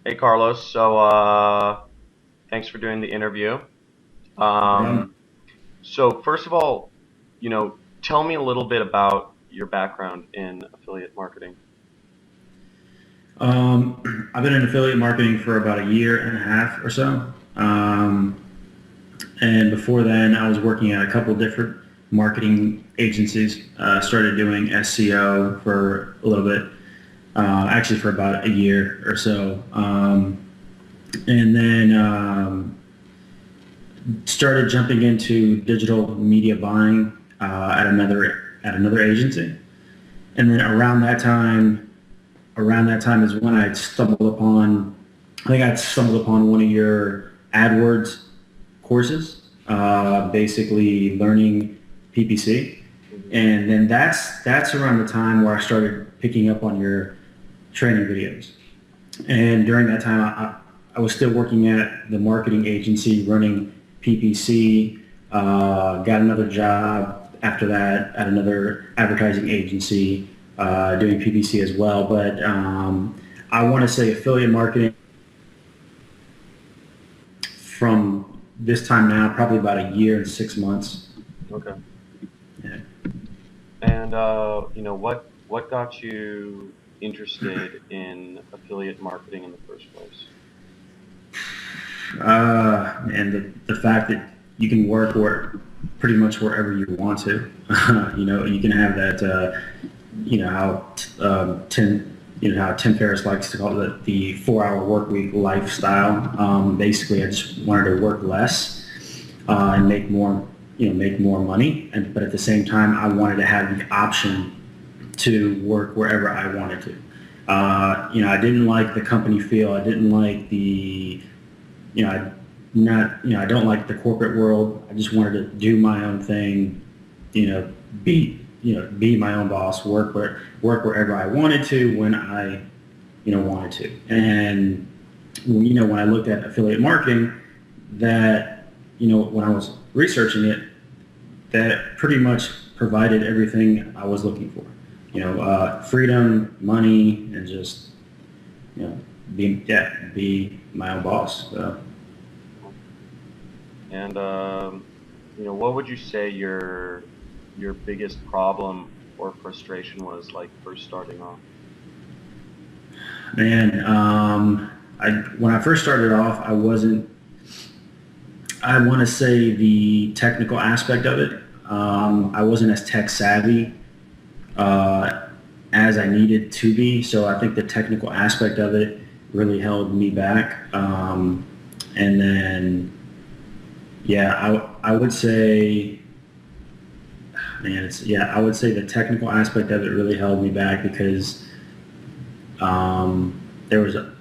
Hey Carlos, thanks for doing the interview. No problem. Um, so first of all, tell me a little bit about your background in affiliate marketing. I've been in affiliate marketing for about a year and a half or so. And before then, I was working at a couple different marketing agencies. Started doing SEO for a little bit, actually for about a year or so. And then started jumping into digital media buying at another agency. And then around that time is when I think I stumbled upon one of your AdWords courses, basically learning PPC. Hmm. And then that's around the time where I started picking up on your training videos. And during that time, I was still working at the marketing agency running PPC. Got another job after that at another advertising agency doing PPC as well. But I want to say affiliate marketing from this time now, probably about a year and 6 months. Okay. Yeah. And what got you interested in affiliate marketing in the first place? And the fact that you can work pretty much wherever you want to. You can have that. How 10 Ferriss likes to call it the 4-hour work week lifestyle. Basically, I just wanted to work less and make more. Make more money, but at the same time, I wanted to have the option to work wherever I wanted to. I didn't like the company feel. I didn't like the I not I don't like the corporate world. I just wanted to do my own thing, be my own boss, work wherever I wanted to when I wanted to. And when I looked at affiliate marketing, that when I was researching it, that pretty much provided everything I was looking for. Freedom, money, and just you know be my own boss. So. And what would you say your biggest problem or frustration was like first starting off? Man, when I first started off, I wasn't. I want to say the technical aspect of it. I wasn't as tech savvy uh, as I needed to be, so I think the technical aspect of it really held me back. And then, yeah, I would say, man, I would say the technical aspect of it really held me back because there was a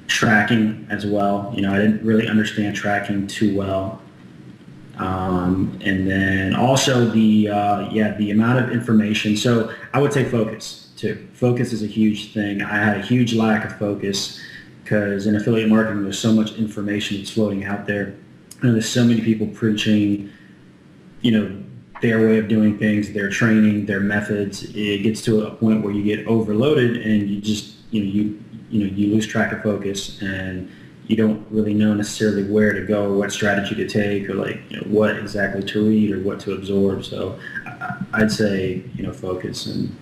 tracking as well. I didn't really understand tracking too well. And then also the amount of information. So I would say focus too. Focus is a huge thing. I had a huge lack of focus because in affiliate marketing, there's so much information that's floating out there. There's so many people preaching, you know, their way of doing things, their training, their methods. It gets to a point where you get overloaded and you just, you lose track of focus and you don't really know necessarily where to go, what strategy to take, or what exactly to read or what to absorb. So I'd say focus and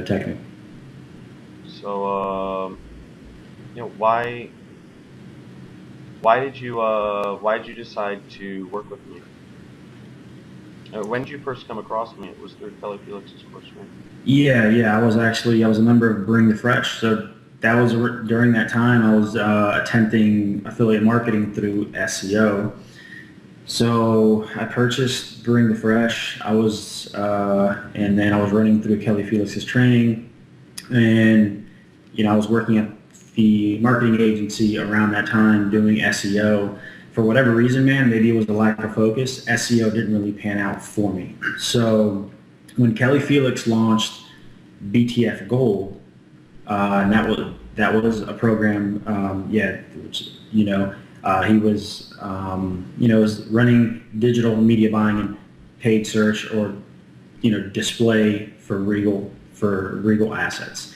technical. So, why did you decide to work with me? When did you first come across me? It was through Kelly Felix's course, right? Yeah. I was a member of Bring the Fresh. So that was during that time I was attempting affiliate marketing through SEO. So I purchased Bring the Fresh. And then I was running through Kelly Felix's training, and I was working at the marketing agency around that time doing SEO. For whatever reason, man, maybe it was the lack of focus. SEO didn't really pan out for me. So when Kelly Felix launched BTF Gold, and that was a program, which, was running digital media buying and paid search or display for Regal assets.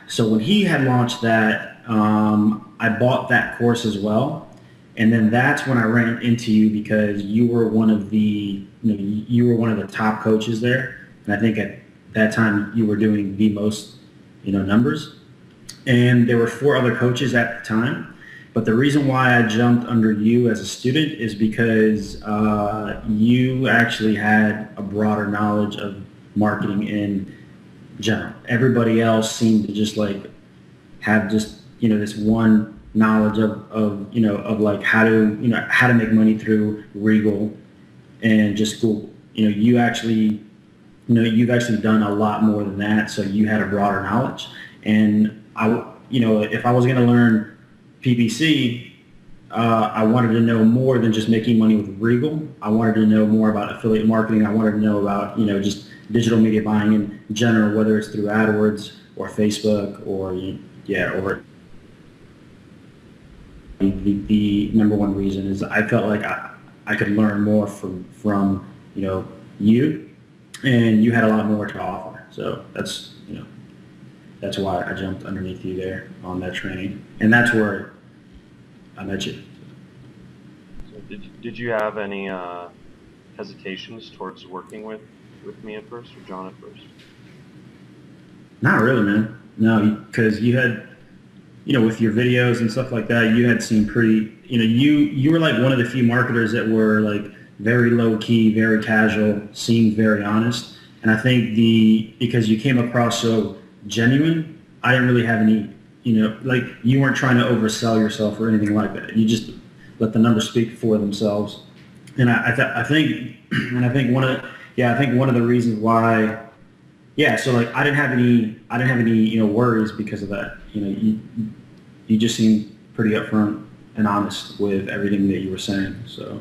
So when he had launched that, I bought that course as well. And then that's when I ran into you because you were one of the, you were one of the top coaches there. And I think at that time you were doing the most, numbers. And there were 4 other coaches at the time. But the reason why I jumped under you as a student is because you actually had a broader knowledge of marketing in general. Everybody else seemed to just like have just, this one knowledge of like how to make money through Regal and just Google. You actually, you've actually done a lot more than that. So you had a broader knowledge. And if I was going to learn PPC, I wanted to know more than just making money with Regal. I wanted to know more about affiliate marketing. I wanted to know about, just digital media buying in general, whether it's through AdWords or Facebook or, or the number one reason is I felt like I could learn more from you, and you had a lot more to offer. So that's why I jumped underneath you there on that training, and that's where I met you. So did you have any hesitations towards working with me at first, or John at first? Not really, man. No, because you had, with your videos and stuff like that, you had seemed pretty, you were like one of the few marketers that were like very low key, very casual, seemed very honest. And I think because you came across so genuine, I didn't really have any, like you weren't trying to oversell yourself or anything like that. You just let the numbers speak for themselves. And I think one of the reasons why, so like I didn't have any worries because of that. You just seemed pretty upfront and honest with everything that you were saying. So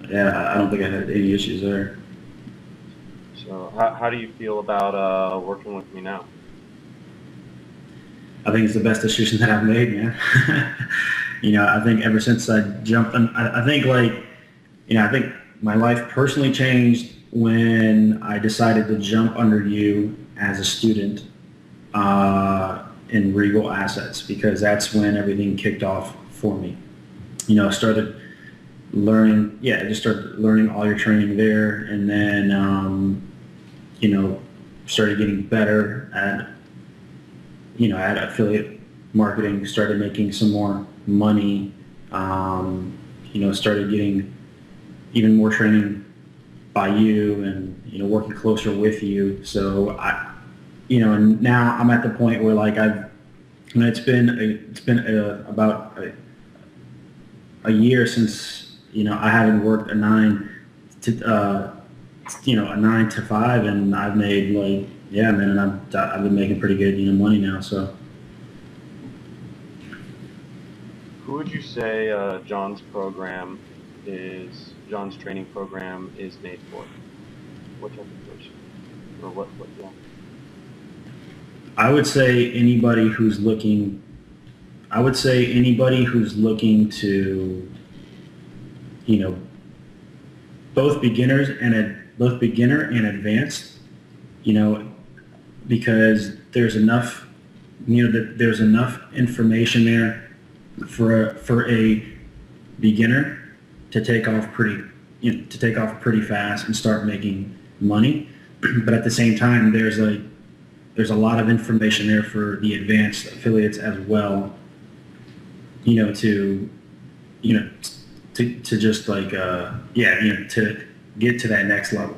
yeah, I don't think I had any issues there. So how do you feel about working with me now? I think it's the best decision that I've made, man. I think ever since I jumped on, I think my life personally changed when I decided to jump under you as a student in Regal Assets, because that's when everything kicked off for me. I started learning, I just started learning all your training there, and then, started getting better at affiliate marketing, started making some more money, started getting even more training by you and, working closer with you. So and now I'm at the point where like it's been about a year since, I haven't worked a 9 to 5, and I've made like, and I've been making pretty good, money now. So who would you say John's training program is made for? What type of person? Or what yeah? I would say anybody who's looking to, both beginner and advanced, because there's enough, there's enough information there for a beginner to take off pretty fast and start making money. But at the same time, there's a lot of information there for the advanced affiliates as well, to just like, to get to that next level.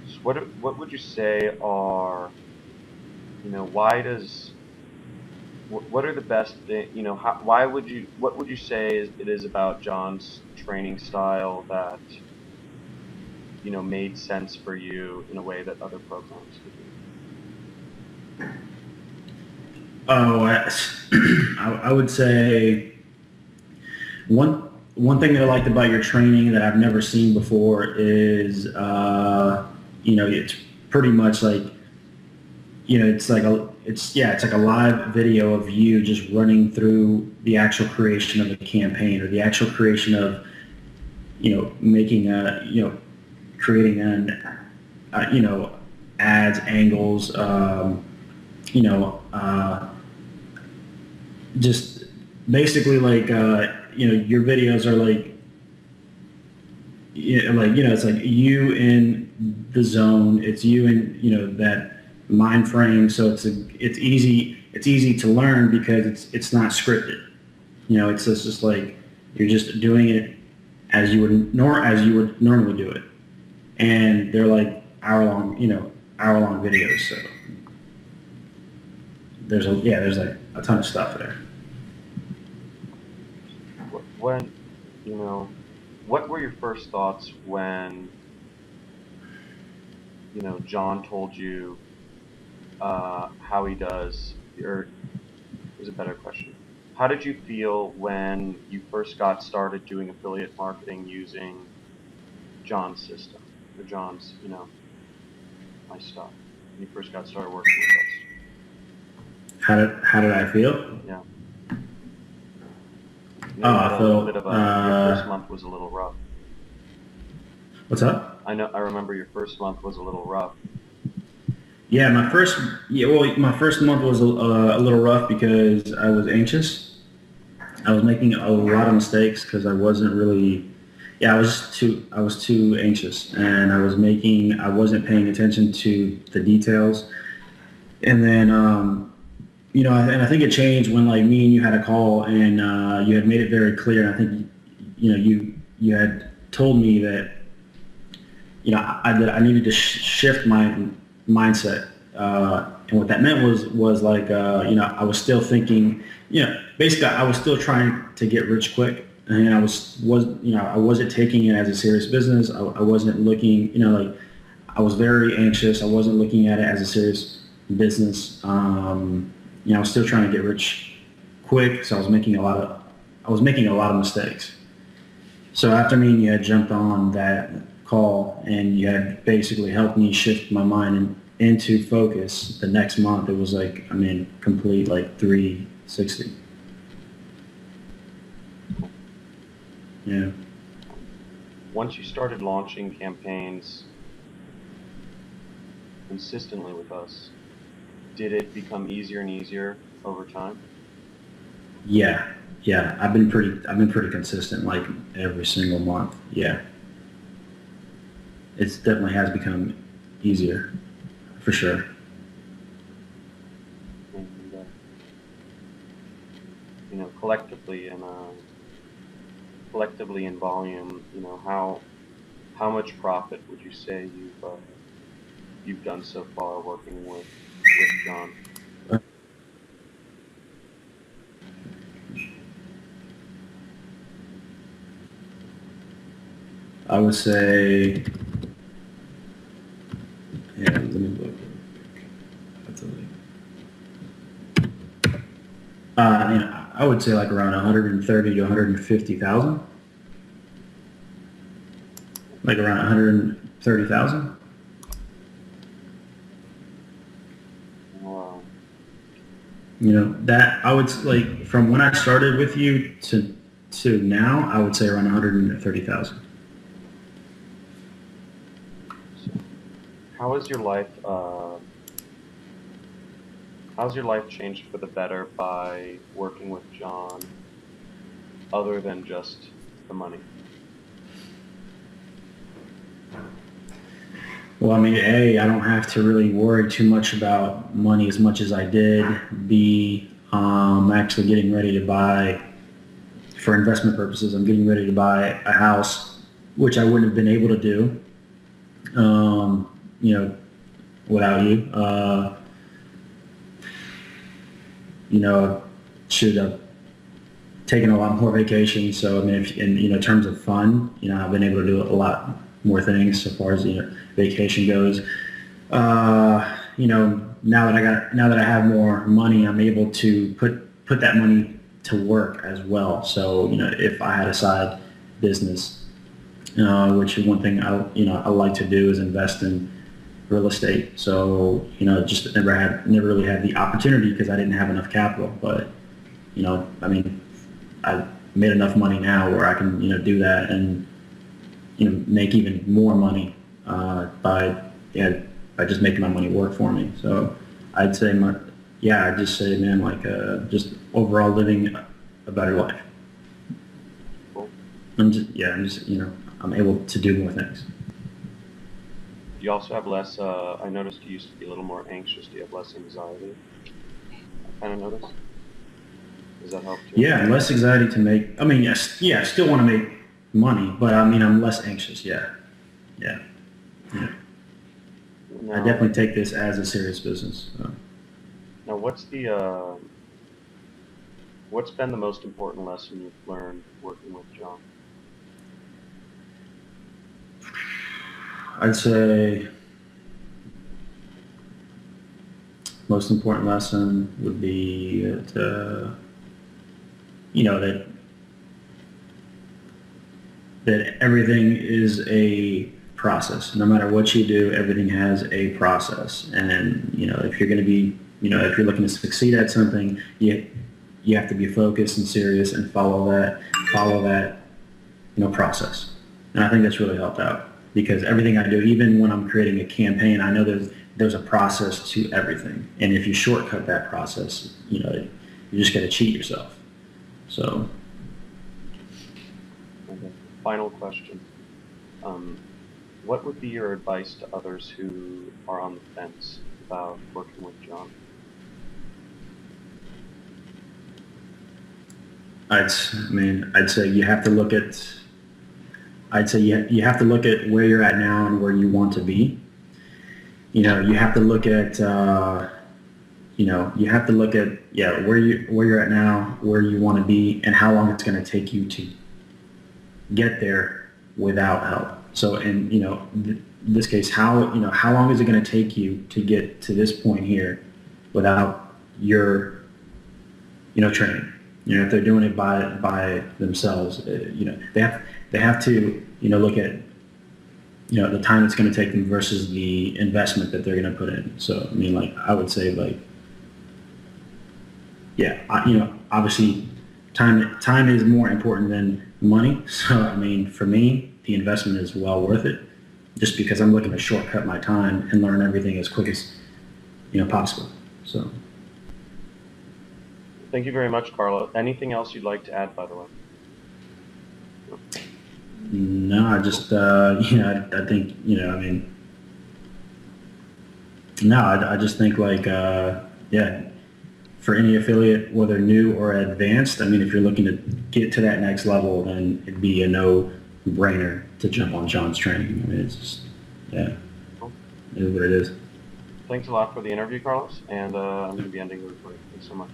So what would you say are, what are the best things, what would you say it is about John's training style that, made sense for you in a way that other programs could do? Oh, I would say one thing that I liked about your training that I've never seen before is, it's pretty much like, it's like a live video of you just running through the actual creation of a campaign, or the actual creation of, making a, creating ads, angles, just basically your videos are it's like you in the zone, it's you in, that mind frame. So it's easy to learn because it's not scripted. It's just like you're just doing it as you would normally do it. And they're like hour long videos. So there's like a ton of stuff there. When, what were your first thoughts when, John told you how he does, or is a better question. How did you feel when you first got started doing affiliate marketing using John's system, or John's, my stuff, when you first got started working with us? How did I feel? Yeah. I felt your first month was a little rough. What's up? I remember your first month was a little rough. Yeah, my first month was a little rough because I was anxious. I was making a lot of mistakes because I wasn't really, I was too anxious, and I wasn't paying attention to the details. And then, and I think it changed when me and you had a call, and you had made it very clear. And I think, you had told me that, I needed to shift my mindset. And what that meant was I was still thinking, basically I was still trying to get rich quick, and I wasn't taking it as a serious business. I wasn't looking, I was very anxious. I wasn't looking at it as a serious business. I was still trying to get rich quick, so I was making a lot of mistakes. So after me and you had jumped on that call, and you had basically helped me shift my mind into focus, the next month it was complete 360. Yeah. Once you started launching campaigns consistently with us, did it become easier and easier over time? Yeah. I've been pretty consistent, every single month. Yeah. It definitely has become easier, for sure. And, collectively in volume, how much profit would you say you've done so far working with John? I would say, let me look. I would say around 130 to 150,000. Around 130,000. Wow. That I would from when I started with you to now, I would say around 130,000. How has your life changed for the better by working with John, other than just the money? Well, A, I don't have to really worry too much about money as much as I did. B, I'm actually getting ready to buy, for investment purposes, I'm getting ready to buy a house, which I wouldn't have been able to do, without you. Should have taken a lot more vacations. So, in terms of fun, I've been able to do a lot more things so far as, vacation goes. Now that I have more money, I'm able to put that money to work as well. So, if I had a side business, which is one thing I like to do, is invest in real estate. So, just never really had the opportunity because I didn't have enough capital. But, I made enough money now where I can, do that and, make even more money by just making my money work for me. So I'd say I'd just say, man, like just overall living a better life. Cool. I'm just I'm able to do more things. You also have less, I noticed you used to be a little more anxious. Do you have less anxiety? I kind of noticed. Does that help too? Yeah, less anxiety to make, I mean, yes, I still want to make money, but I mean, I'm less anxious, yeah. Now, I definitely take this as a serious business. So. Now, what's been the most important lesson you've learned working with John? I'd say most important lesson would be that, that everything is a process. No matter what you do, everything has a process. And, if you're going to be, if you're looking to succeed at something, you have to be focused and serious and follow that, process. And I think that's really helped out. Because everything I do, even when I'm creating a campaign, I know there's a process to everything. And if you shortcut that process, you just got to cheat yourself. So. Okay. Final question. What would be your advice to others who are on the fence about working with John? I'd say you have to look at. I'd say you have to look at where you're at now and where you want to be. You have to look at, where you're at now, where you want to be, and how long it's going to take you to get there without help. So, in this case, how long is it going to take you to get to this point here without your, training? If they're doing it by themselves, they have to, look at, the time it's going to take them versus the investment that they're going to put in. So, I would say, obviously time is more important than money. So, for me, the investment is well worth it just because I'm looking to shortcut my time and learn everything as quick as, possible. So. Thank you very much, Carlo. Anything else you'd like to add, by the way? No, I just, I think, I just think for any affiliate, whether new or advanced, if you're looking to get to that next level, then it'd be a no-brainer to jump on John's training. It's just, Cool. It is what it is. Thanks a lot for the interview, Carlos, and I'm going to be ending the recording. Thanks so much.